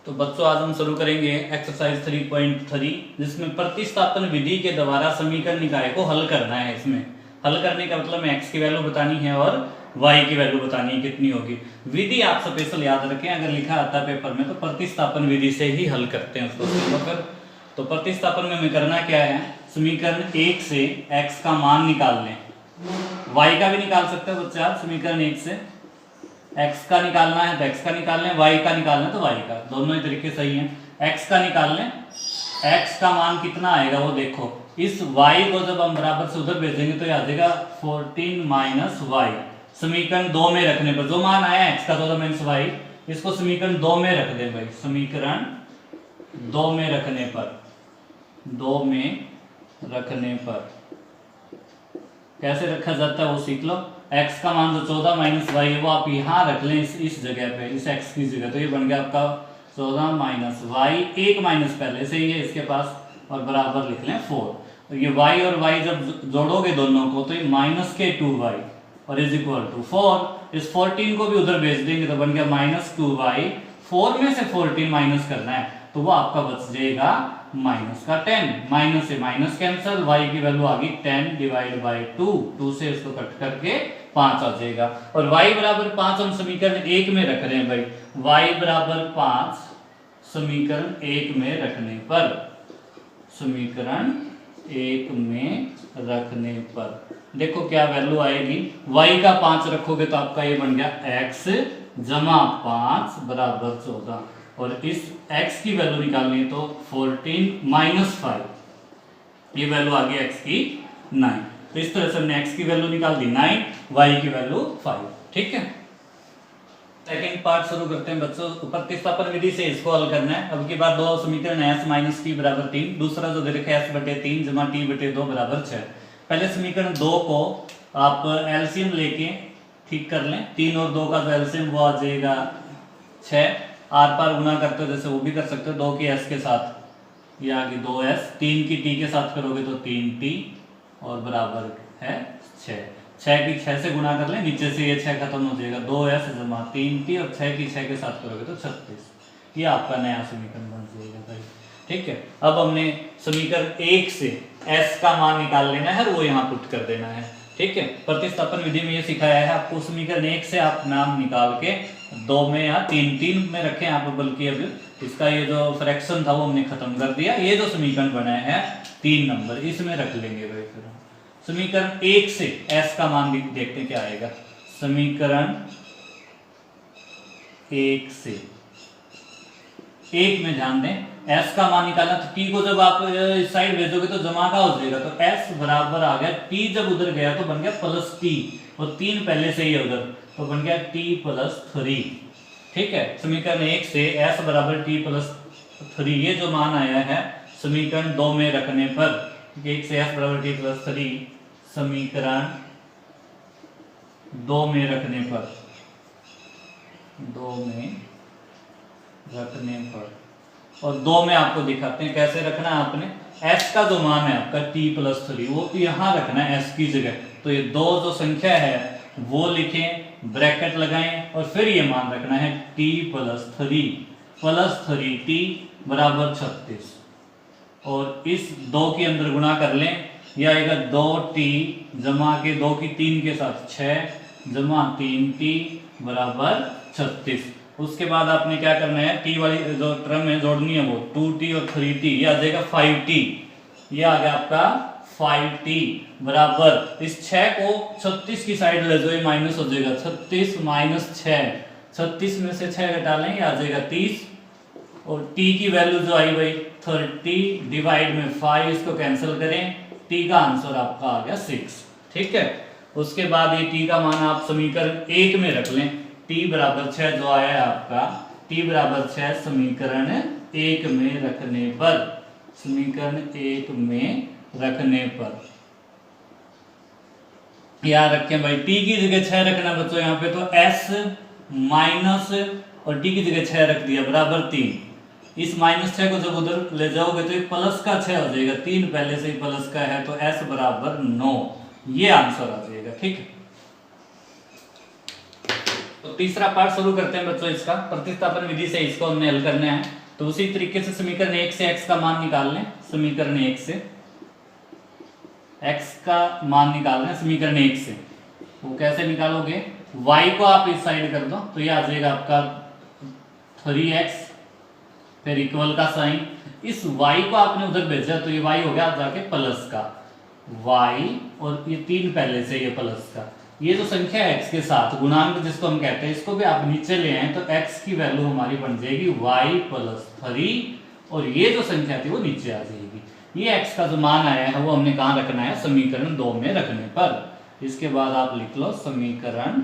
तो बच्चों आज हम शुरू करेंगे एक्सरसाइज 3.3 जिसमें प्रतिस्थापन विधि के द्वारा समीकरण निकाय को हल करना है। इसमें हल करने का मतलब x की वैल्यू बतानी है और y की वैल्यू बतानी है कितनी होगी। विधि आप स्पेशल याद रखें, अगर लिखा आता है पेपर में तो प्रतिस्थापन विधि से ही हल करते हैं उसको। तो प्रतिस्थापन में हमें करना क्या है, समीकरण 1 से x का मान निकाल लें। y का भी निकाल सकते हो बच्चे आप, समीकरण 1 से x का निकालना है तो x का निकाल लें, y का निकालना है तो y का, दोनों ही तरीके सही हैं। x का निकाल लें, x का मान कितना आएगा वो देखो, इस y को जब हम बराबर से उधर भेजेंगे तो ये आ जाएगा 14 माइनस y। समीकरण 2 में रखने पर जो मान आया x का 14 माइनस y, इसको समीकरण 2 में रख दें भाई। समीकरण 2 में रखने पर, 2 में रखने पर कैसे रखा जाता है वो सीख लो। x का मान जो 14 माइनस वाई है वो आप यहाँ रख लें, इस जगह पे, इस x की जगह। तो ये बन गया आपका 14 माइनस वाई, एक माइनस पहले से ही है इसके पास, और बराबर लिख लें 4। तो ये y और y जब जोड़ोगे दोनों को तो ये माइनस के 2y और इज इक्वल टू 4। इस 14 को भी उधर भेज देंगे तो बन गया माइनस 2y। 4 में से 14 माइनस करना है तो वो आपका बच जाएगा माइनस का 10। माइनस से माइनस कैंसिल, y की वैल्यू आ गई 10 डिवाइड बाई 2, 2 से इसको कट करके 5 आ जाएगा। और y बराबर 5 हम समीकरण 1 में रख रहे हैं भाई। y बराबर 5 समीकरण 1 में रखने पर, समीकरण 1 में रखने पर देखो क्या वैल्यू आएगी। y का 5 रखोगे तो आपका ये बन गया x जमा 5 बराबर 14, और इस x की वैल्यू निकालनी है तो 14 माइनस 5, ये वैल्यू आ गई x की 9। तो इस तरह से हमने x की वैल्यू निकाल दी 9, y की वैल्यू 5। ठीक है, सेकंड पार्ट शुरू करते हैं बच्चों। प्रतिस्थापन विधि से इसको हल करना है। अब की बार दो समीकरण s माइनस टी बराबर 3, दूसरा जो दे रखा है s बटे 3 जमा टी बटे 2 बराबर 6। पहले समीकरण 2 को आप एलसीएम लेके ठीक कर लें। 3 और 2 का जो एलसीएम वो आ जाएगा 6। आर पार गुना करते हो जैसे वो भी कर सकते हो, 2 की s के साथ ये आ गई 2s, 3 की t के साथ करोगे तो 3t और बराबर है 6। 6 की 6 से गुना कर लें, नीचे से ये 6 खत्म हो जाएगा, 2s जमा 3t और 6 की 6 के साथ करोगे तो 36। ये आपका नया समीकरण बन जाएगा भाई। ठीक है, अब हमने समीकरण 1 से s का मान निकाल लेना है और वो यहाँ पुट कर देना है। ठीक है, प्रतिस्थापन विधि में ये सिखाया है आपको। समीकरण 1 से आप नाम निकाल के 2 में या 3 में रखें आप, बल्कि अब इसका ये जो फ्रैक्शन था वो हमने खत्म कर दिया। ये जो समीकरण बना है 3 नंबर, इसमें रख लेंगे भाई। फिर समीकरण 1 से s का मान देखते हैं क्या आएगा। समीकरण 1 से 1 में ध्यान दें, s का मान निकालना तो t को जब आप इस साइड भेजोगे तो जमा का हो जाएगा, तो s बराबर आ गया t, जब उधर गया तो बन गया प्लस t, और 3 पहले से ही है उधर तो बन गया t प्लस 3। ठीक है, समीकरण 1 से s बराबर t प्लस 3, ये जो मान आया है समीकरण 2 में रखने पर, 1 से s बराबर t प्लस 3 समीकरण 2 में रखने पर, 2 में रखने पर, और 2 में आपको दिखाते हैं कैसे रखना है। आपने s का जो मान है आपका t प्लस 3 वो यहाँ रखना है s की जगह। तो ये दो जो संख्या है वो लिखें, ब्रैकेट लगाएं और फिर ये मान रखना है t प्लस 3t बराबर 36, और इस 2 के अंदर गुणा कर लें, यह आएगा 2t जमा के 2 की 3 के साथ 6 जमा 3t बराबर 36। उसके बाद आपने क्या करना है, t वाली जो टर्म है जोड़नी है वो 2t और 3t, ये आ जाएगा 5t, ये आ गया आपका 5t बराबर, इस 6 को 36 की साइड ले जाओ, ये माइनस हो जाएगा 36 माइनस 6, 36 में से 6 घटा लें, ये आ जाएगा 30, और t की वैल्यू जो आई भाई 30 डिवाइड में 5, इसको कैंसिल करें, t का आंसर आपका आ गया 6। ठीक है, उसके बाद ये t का मान आप समीकरण 1 में रख लें, t बराबर 6 जो आया है आपका, t बराबर 6 समीकरण 1 में रखने पर, समीकरण 1 में रखने पर याद रखें भाई, t की जगह 6 रखना बच्चों यहाँ पे, तो s माइनस और t की जगह 6 रख दिया बराबर 3। इस माइनस 6 को जब उधर ले जाओगे तो ये प्लस का 6 हो जाएगा, 3 पहले से ही प्लस का है, तो s बराबर 9, ये आंसर आ जाएगा। ठीक है, तो तीसरा पार्ट शुरू करते हैं बच्चों इसका। प्रतिस्थापन विधि से इसको हमने हल करना है। तो उसी तरीके से समीकरण 1 से x का मान निकाल लें। समीकरण 1 से x का मान निकाल लें समीकरण 1 से। वो कैसे निकालोगे, y को आप इस साइड कर दो तो ये आ जाएगा आपका 3x, फिर इक्वल का साइन, इस y को आपने उधर भेजा तो ये y हो गया जाके प्लस का y, और ये 3 पहले से ये प्लस का। ये जो संख्या है x के साथ गुणांक जिसको हम कहते हैं, इसको भी आप नीचे ले आए तो x की वैल्यू हमारी बन जाएगी y प्लस 3, और ये जो संख्या थी वो नीचे आ जाएगी। ये x का जो मान आया है वो हमने कहाँ रखना है, समीकरण 2 में रखने पर। इसके बाद आप लिख लो समीकरण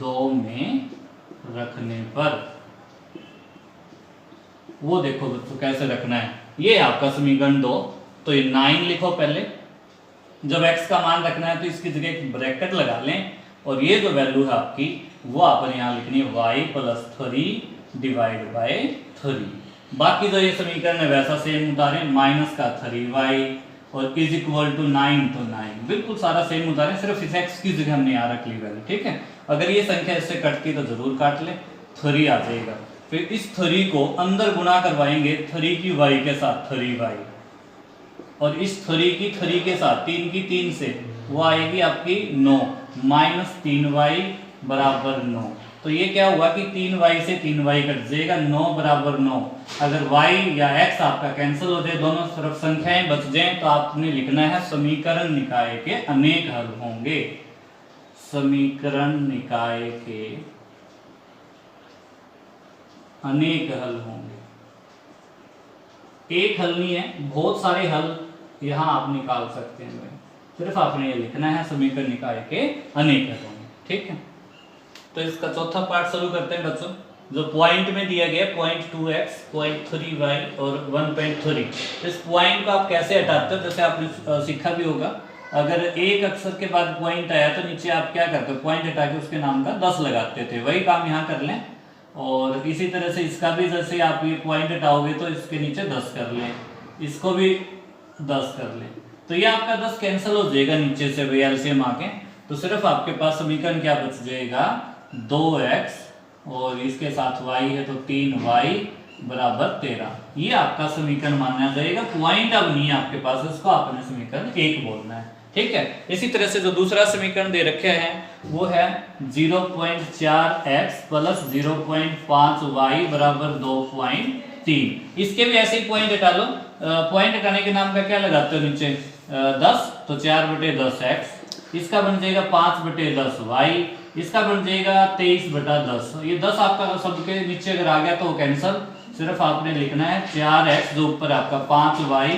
2 में रखने पर। वो देखो बच्चों कैसे रखना है, ये है आपका समीकरण 2। तो ये 9 लिखो पहले, जब x का मान रखना है तो इसकी जगह एक ब्रैकेट लगा लें, और ये जो वैल्यू है आपकी वो आपने यहाँ लिखनी है y प्लस 3 डिवाइड बाय 3। बाकी जो ये समीकरण है वैसा सेम उतारें, माइनस का 3y और इज इक्वल टू 9 तो 9, बिल्कुल सारा सेम उतारें, सिर्फ इस x की जगह हमने यहाँ रख ली वैल्यू। ठीक है, अगर ये संख्या इससे कटती तो जरूर काट ले, 3 आ जाएगा। फिर इस 3 को अंदर गुणा करवाएंगे 3 की y के साथ 3y, और इस 3 की 3 के साथ 3 की 3 से वो आएगी आपकी 9, माइनस 3y बराबर 9। तो ये क्या हुआ कि 3y से 3y कट जाएगा, 9 बराबर 9। अगर y या x आपका कैंसिल हो जाए, दोनों तरफ संख्याएं बच जाएं, तो आपने लिखना है समीकरण निकाय के अनेक हल होंगे। समीकरण निकाय के अनेक हल होंगे। एक हल नहीं है, बहुत सारे हल यहाँ आप निकाल सकते हैं भाई, सिर्फ आपने ये लिखना है समीकरण निकाय के अनेक हल होंगे। ठीक है, तो इसका चौथा पार्ट शुरू करते हैं बच्चों। जो पॉइंट में दिया गया पॉइंट 2x, पॉइंट 3y और 1.3, इस पॉइंट को आप कैसे हटाते हो, जैसे आपने सीखा भी होगा, अगर एक अक्षर के बाद पॉइंट आया तो नीचे आप क्या करते हो, पॉइंट हटा के उसके नाम का 10 लगाते थे। वही काम यहाँ कर लें, और इसी तरह से इसका भी जैसे आप ये पॉइंट हटाओगे तो इसके नीचे 10 कर लें, इसको भी 10 कर लें, तो ये आपका 10 कैंसिल हो जाएगा नीचे से भाई एलसीएम आके। तो सिर्फ आपके पास समीकरण क्या बच जाएगा, 2x और इसके साथ y है तो 3y बराबर 13। ये आपका समीकरण माना जाएगा। पॉइंट अब नहीं है आपके पास, इसको आपने समीकरण 1 बोलना है। ठीक है, इसी तरह से जो दूसरा समीकरण दे रखे हैं वो है 0.4x प्लस 0.5y बराबर 2.3। इसके भी ऐसे ही पॉइंट हटा लो। पॉइंट हटाने के नाम का क्या लगाते हो नीचे 10, तो 4/10x, इसका बन जाएगा 5/10y, इसका बन जाएगा 23/10। ये 10 आपका सबके नीचे अगर आ गया तो कैंसल, सिर्फ आपने लिखना है 4x जो ऊपर आपका 5y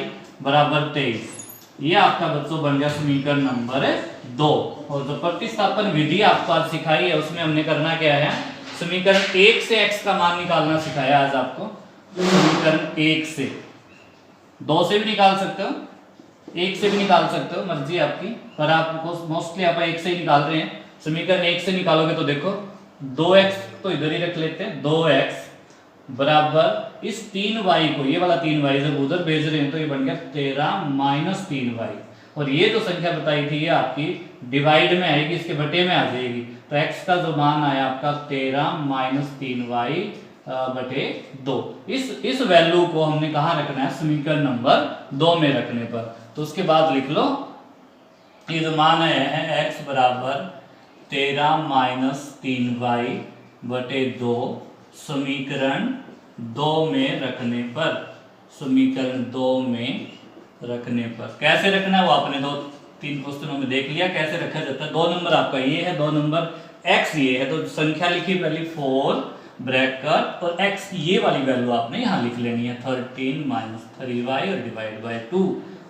बराबर 23। ये आपका बच्चों बन गया समीकरण नंबर 2। और जो प्रतिस्थापन विधि आपको आज सिखाई है उसमें हमने करना क्या है, समीकरण 1 से x का मान निकालना सिखाया आज आपको। समीकरण 1 से, 2 से भी निकाल सकते हो, 1 से भी निकाल सकते हो, मर्जी आपकी, पर आपको मोस्टली आप 1 से ही निकाल रहे हैं। समीकरण 1 से निकालोगे तो देखो 2x तो इधर ही रख लेते हैं, 2x बराबर इस 3y को, ये वाला 3y जब उधर भेज रहे हैं तो ये बन गया 13 माइनस 3y, और ये जो संख्या बताई थी ये आपकी डिवाइड में आएगी, इसके बटे में आ जाएगी। तो x का जो मान आया आपका 13 माइनस 3y बटे 2। इस वैल्यू को हमने कहाँ रखना है, समीकरण नंबर 2 में रखने पर। तो उसके बाद लिख लो ये जो मान है x बराबर 13 माइनस 3y बटे 2 समीकरण 2 में रखने पर। समीकरण 2 में रखने पर कैसे रखना है वो आपने 2-3 क्वेश्चनों में देख लिया कैसे रखा जाता है। 2 नंबर आपका ये है, 2 नंबर x ये है, तो संख्या लिखी पहले 4 ब्रैकेट और x की ये वाली वैल्यू आपने यहाँ लिख लेनी है 13 माइनस 3y और डिवाइड बाय 2।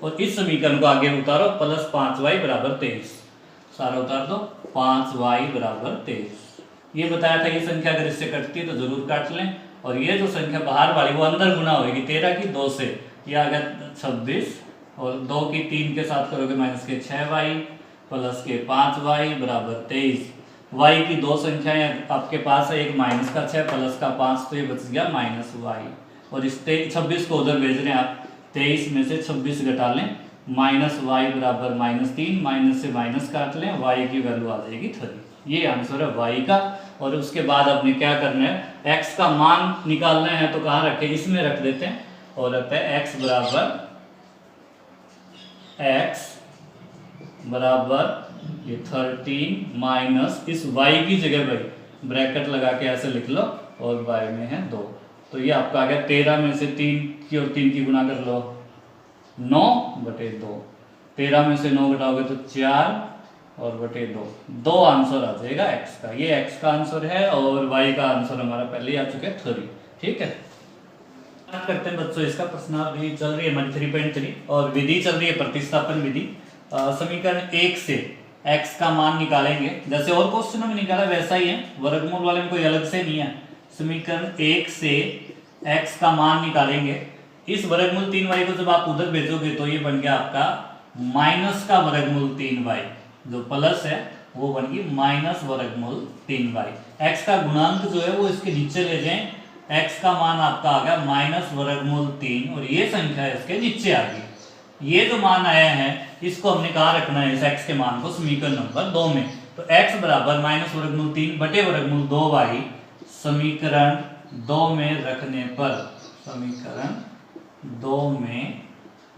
और इस समीकरण को आगे उतारो, प्लस 5y बराबर 23, सारा उतार दो, 5y बराबर 23। ये बताया था ये संख्या अगर इससे कटती है तो जरूर काट लें, और ये जो संख्या बाहर वाली वो अंदर गुना होगी 13 की 2 से, ये आ गया 26, और 2 की 3 के साथ करोगे माइनस के 6y प्लस के 5y बराबर 23। y की 2 संख्याएं आपके पास है, एक माइनस का 6 प्लस का 5, तो ये बच गया माइनस y, और इस 26 को उधर भेज रहे हैं आप, 23 में से 26 घटा लें, माइनस y बराबर -3, माइनस से माइनस काट लें, y की वैल्यू आ जाएगी 3। ये आंसर है y का। और उसके बाद अपने क्या करना है, x का मान निकालना है, तो कहाँ रखें, इसमें रख देते हैं। और रहता है x बराबर ये 13 माइनस इस y की जगह भाई ब्रैकेट लगा के ऐसे लिख लो, और y में है 2। तो ये आपका आ गया 13 में से 3 की और 3 की गुना कर लो, 9/2। 13 में से 9 घटाओगे तो 4 और बटे 2 आंसर आ जाएगा x का। ये x का आंसर है और y का आंसर हमारा पहले ही आ चुका है 3। ठीक है, बात करते हैं बच्चों इसका। प्रश्न अभी चल रही है हमारी 3.3 और विधि चल रही है प्रतिस्थापन विधि। समीकरण 1 से x का मान निकालेंगे, जैसे और क्वेश्चन में निकाला वैसा ही है, वर्गमूल वाले में कोई अलग से नहीं है। समीकरण 1 से x का मान निकालेंगे। इस वर्गमूल 3y को जब आप उधर भेजोगे तो ये बन गया आपका माइनस का वर्गमूल 3y, जो प्लस है वो बन गई माइनस वर्गमूल 3y। x का गुणांक जो है वो इसके नीचे ले जाएं, x का मान आपका आ गया माइनस वर्गमूल 3 और ये संख्या इसके नीचे आ गई। ये जो मान आया है इसको हमने कहाँ रखना है, इस x के मान को समीकरण नंबर 2 में। तो x बराबर माइनस वर्गमूल 3 बटे वर्गमूल 2y समीकरण 2 में रखने पर, समीकरण 2 में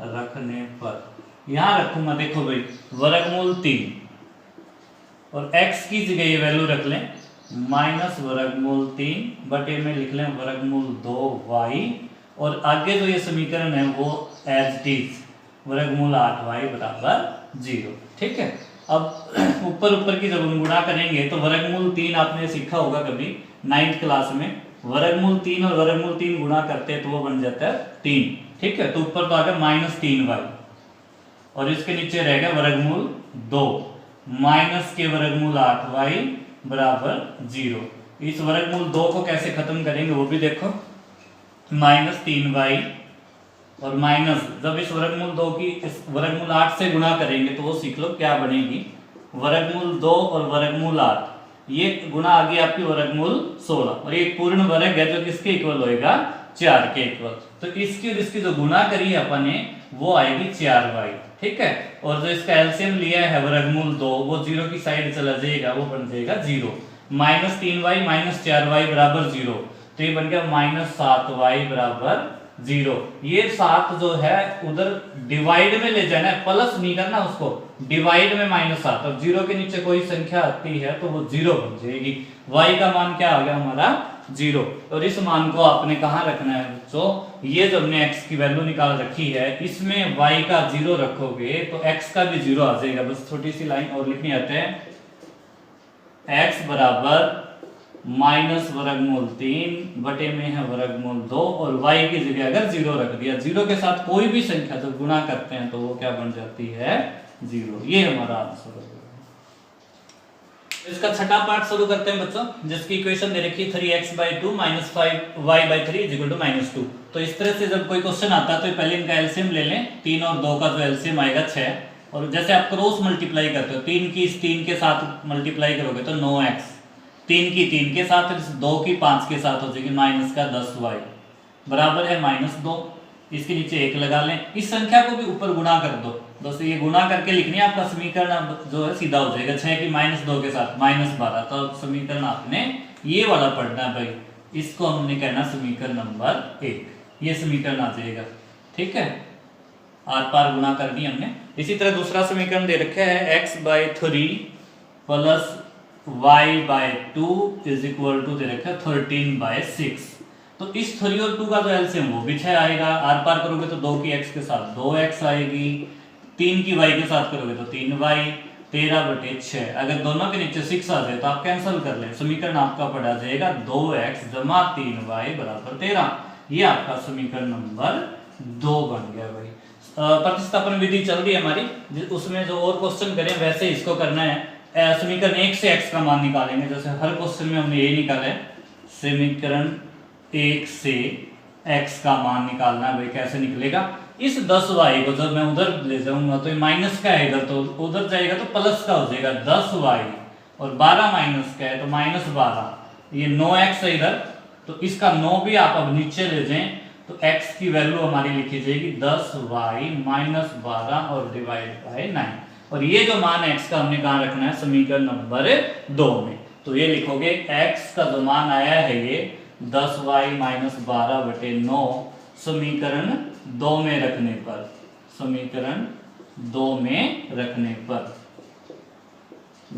रखने पर यहां रखूंगा, देखो भाई वर्गमूल 3 और x की जगह ये वैल्यू रख लें माइनस वर्गमूल 3 बटे में लिख लें वर्गमूल 2y, और आगे जो ये समीकरण है वो एज इट इज वर्गमूल 8y बराबर 0। ठीक है, अब ऊपर की जब गुणा करेंगे तो वर्गमूल 3 आपने सीखा होगा कभी 9th क्लास में, वर्गमूल 3 और वर्गमूल 3 गुणा करते हैं तो वो बन जाता है 3। ठीक है, तो ऊपर तो आ गया माइनस 3y और इसके नीचे रहेगा वर्गमूल 2 माइनस के वर्गमूल 8y बराबर 0। इस वर्गमूल 2 को कैसे खत्म करेंगे वो भी देखो, माइनस 3y और माइनस जब इस वर्गमूल 2 की इस वर्गमूल 8 से गुणा करेंगे तो वो सीख लो क्या बनेगी, वर्गमूल 2 और वर्गमूल 8 ये गुणा आ गई आपकी वर्गमूल 16 और ये पूर्ण वर्ग है जो किसके इक्वल होएगा 4 के इक्वल। तो इसकी और इसकी जो गुणा करी है अपन ने वो आएगी 4y। ठीक है, और जो इसका एलसीएम लिया है वर्गमूल 2 वो 0 की साइड चला जाएगा, वो बन जाएगा 0। माइनस 3y माइनस 4y बराबर 0, तो ये बन गया माइनस 7y बराबर 0। ये 7 जो है उधर डिवाइड में ले जाना है, प्लस नहीं करना उसको, डिवाइड में -7 और 0 के नीचे कोई संख्या आती है तो वो 0 बन जाएगी। y का मान क्या आ गया हमारा 0, और इस मान को आपने कहाँ रखना है बच्चों, ये जो हमने x की वैल्यू निकाल रखी है इसमें y का 0 रखोगे तो x का भी 0 आ जाएगा। बस छोटी सी लाइन और लिखनी आते हैं, x बराबर माइनस वर्गमूल 3 बटे में है वर्गमूल 2 और y की जगह अगर 0 रख दिया, 0 के साथ कोई भी संख्या जब गुणा करते हैं तो वो क्या बन जाती है 0। ये हमारा आंसर है। इसका छठा पार्ट शुरू करते हैं बच्चों, जिसकी इक्वेशन दे रखी है 3x/2 - 5y/3 = -2। तो इस तरह से जब कोई क्वेश्चन आता है तो पहले इनका एलसीएम ले लें, 3 और 2 का जो एलसीएम आएगा 6, और जैसे आप क्रॉस मल्टीप्लाई करते हो 3 की इस 3 के साथ मल्टीप्लाई करोगे तो 9x, 3 की 3 के साथ, 2 की 5 के साथ हो जाएगी माइनस का 10y बराबर है -2। इसके नीचे 1 लगा लें, इस संख्या को भी ऊपर गुणा कर दो, बस ये गुणा करके लिखनी है, आपका समीकरण जो है सीधा हो जाएगा 6 की -2 के साथ -12। तो समीकरण आपने ये वाला पढ़ना है भाई, इसको हमने कहना समीकरण नंबर 1, ये समीकरण आ जाएगा। ठीक है, आर पार गुणा करनी हमने। इसी तरह दूसरा समीकरण दे रखा है x/3 plus y/2 is equal to दे रखा है 13/6। तो इस 3 और 2 का जो एलसीएम वो भी 6 आएगा, आर पार करोगे तो 2 की x के साथ 2x आएगी, 3 की y के साथ करोगे तो 3y, 13/6। अगर दोनों के नीचे 6 आ जाए तो आप कैंसिल कर लें, समीकरण आपका पड़ा जाएगा 2x जमा 3y बराबर 13। ये आपका समीकरण नंबर 2 बन गया भाई। प्रतिस्थापन विधि चल रही है हमारी, उसमें जो और क्वेश्चन करें वैसे इसको करना है। समीकरण 1 से x का मान निकालेंगे, जैसे हर क्वेश्चन में हमने ये निकाला है, समीकरण 1 से x का मान निकालना है भाई। कैसे निकलेगा, इस 10y को जब मैं उधर ले जाऊंगा तो ये माइनस का है, इधर तो उधर जाएगा तो प्लस का हो जाएगा 10y, और 12 माइनस का है तो -12, ये 9x है इधर, तो इसका 9 भी आप अब नीचे ले जाएं तो x की वैल्यू हमारी लिखी जाएगी 10y - 12 और डिवाइड बाय 9। और ये जो मान x का हमने कहाँ रखना है, समीकरण नंबर 2 में। तो ये लिखोगे x का जो मान आया है ये 10y माइनस 12/9 समीकरण 2 में रखने पर, समीकरण 2 में रखने पर,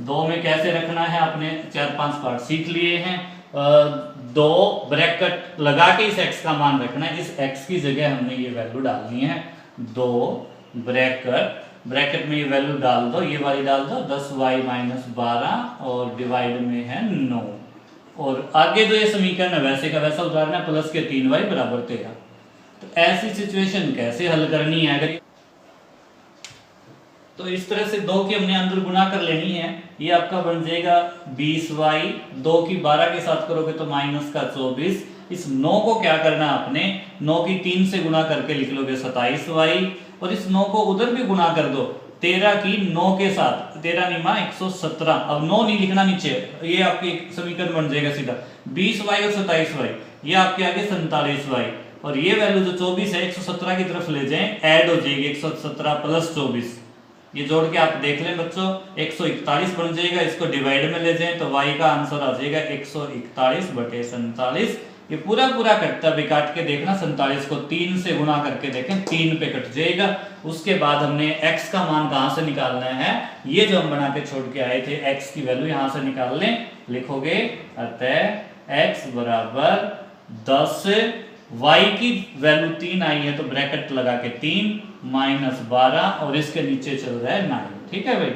2 में कैसे रखना है आपने 4-5 पार्ट सीख लिए हैं। 2 ब्रैकेट लगा के इस x का मान रखना है, इस x की जगह हमने ये वैल्यू डालनी है 2 ब्रैकेट में ये वैल्यू डाल दो, ये वाली डाल दो 10y माइनस 12 और डिवाइड में है 9 और आगे जो ये समीकरण है वैसे का वैसा उतारना है, प्लस के 3y बराबर 13। तो ऐसी सिचुएशन कैसे हल करनी है, अगर तो इस तरह से 2 की हमने अंदर गुना कर लेनी है, ये आपका बन जाएगा 20y, 2 की 12 के साथ करोगे तो माइनस का 24। इस 9 को क्या करना है आपने, 9 की 3 से गुना करके लिख लोगे 27y और इस 9 को उधर भी गुना कर दो 13 की 9 के साथ, 13 निमा 117। अब 9 नहीं लिखना नीचे, ये आपके समीकरण बन जाएगा सीधा 20y और 27y, ये आपके आगे 47y और ये वैल्यू जो 24 है 117 की तरफ ले जाएं, ऐड हो जाएगी 117 प्लस 24, ये जोड़ के आप देख लें बच्चों 141 बन जाएगा। इसको डिवाइड में ले जाएं तो y का आंसर आ जाएगा 141/47। ये पूरा पूरा कटता भी काट के देखना, 47 को 3 से गुना करके देखें 3 पे कट जाएगा। उसके बाद हमने x का मान कहां से निकालना है, ये जो हम बना के छोड़ के आए थे x की वैल्यू यहां से निकाल लें। लिखोगे अतः x बराबर 10, y की वैल्यू 3 आई है तो ब्रैकेट लगा के 3 माइनस 12 और इसके नीचे चल रहा है 9। ठीक है भाई,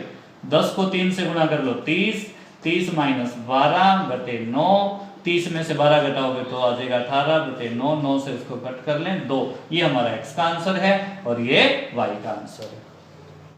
10 को 3 से गुना कर लो 30, 30 माइनस 12/9, 30 में से 12 घटाओगे तो आ जाएगा 18/9, 9 से इसको कट कर लें 2। ये हमारा x का आंसर है और ये y का आंसर है।